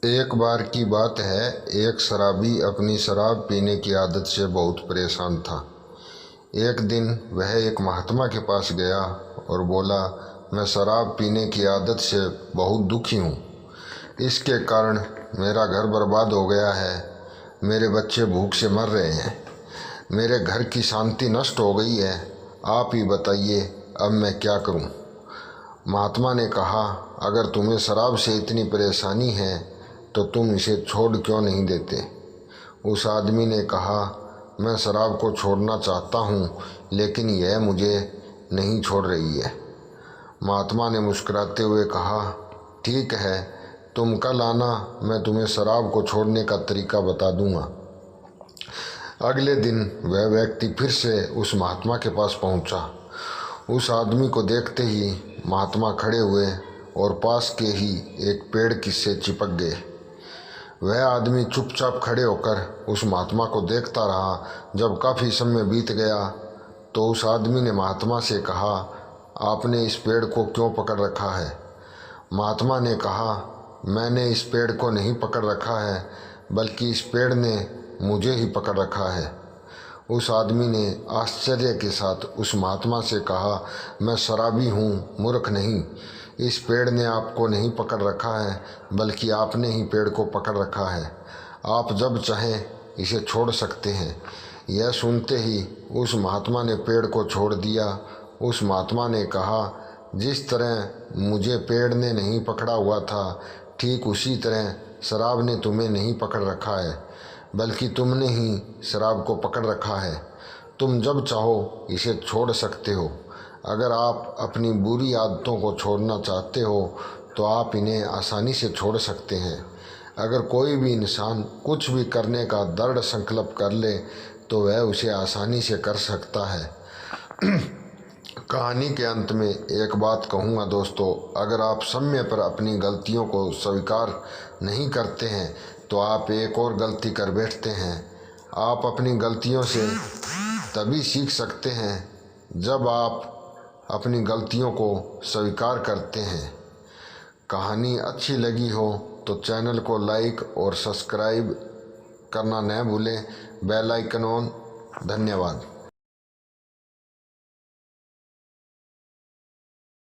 एक बार की बात है, एक शराबी अपनी शराब पीने की आदत से बहुत परेशान था। एक दिन वह एक महात्मा के पास गया और बोला, मैं शराब पीने की आदत से बहुत दुखी हूँ। इसके कारण मेरा घर बर्बाद हो गया है, मेरे बच्चे भूख से मर रहे हैं, मेरे घर की शांति नष्ट हो गई है। आप ही बताइए, अब मैं क्या करूँ। महात्मा ने कहा, अगर तुम्हें शराब से इतनी परेशानी है तो तुम इसे छोड़ क्यों नहीं देते। उस आदमी ने कहा, मैं शराब को छोड़ना चाहता हूँ, लेकिन यह मुझे नहीं छोड़ रही है। महात्मा ने मुस्कुराते हुए कहा, ठीक है, तुम कल आना, मैं तुम्हें शराब को छोड़ने का तरीका बता दूंगा। अगले दिन वह व्यक्ति फिर से उस महात्मा के पास पहुंचा। उस आदमी को देखते ही महात्मा खड़े हुए और पास के ही एक पेड़ से चिपक गए। वह आदमी चुपचाप खड़े होकर उस महात्मा को देखता रहा। जब काफ़ी समय बीत गया तो उस आदमी ने महात्मा से कहा, आपने इस पेड़ को क्यों पकड़ रखा है। महात्मा ने कहा, मैंने इस पेड़ को नहीं पकड़ रखा है, बल्कि इस पेड़ ने मुझे ही पकड़ रखा है। उस आदमी ने आश्चर्य के साथ उस महात्मा से कहा, मैं शराबी हूँ, मूर्ख नहीं। इस पेड़ ने आपको नहीं पकड़ रखा है, बल्कि आपने ही पेड़ को पकड़ रखा है। आप जब चाहें इसे छोड़ सकते हैं। यह सुनते ही उस महात्मा ने पेड़ को छोड़ दिया। उस महात्मा ने कहा, जिस तरह मुझे पेड़ ने नहीं पकड़ा हुआ था, ठीक उसी तरह शराब ने तुम्हें नहीं पकड़ रखा है, बल्कि तुमने ही शराब को पकड़ रखा है। तुम जब चाहो इसे छोड़ सकते हो। अगर आप अपनी बुरी आदतों को छोड़ना चाहते हो तो आप इन्हें आसानी से छोड़ सकते हैं। अगर कोई भी इंसान कुछ भी करने का दृढ़ संकल्प कर ले तो वह उसे आसानी से कर सकता है। कहानी के अंत में एक बात कहूँगा दोस्तों, अगर आप समय पर अपनी गलतियों को स्वीकार नहीं करते हैं तो आप एक और गलती कर बैठते हैं। आप अपनी गलतियों से तभी सीख सकते हैं जब आप अपनी गलतियों को स्वीकार करते हैं। कहानी अच्छी लगी हो तो चैनल को लाइक और सब्सक्राइब करना न भूलें, बेल आइकन ऑन। धन्यवाद।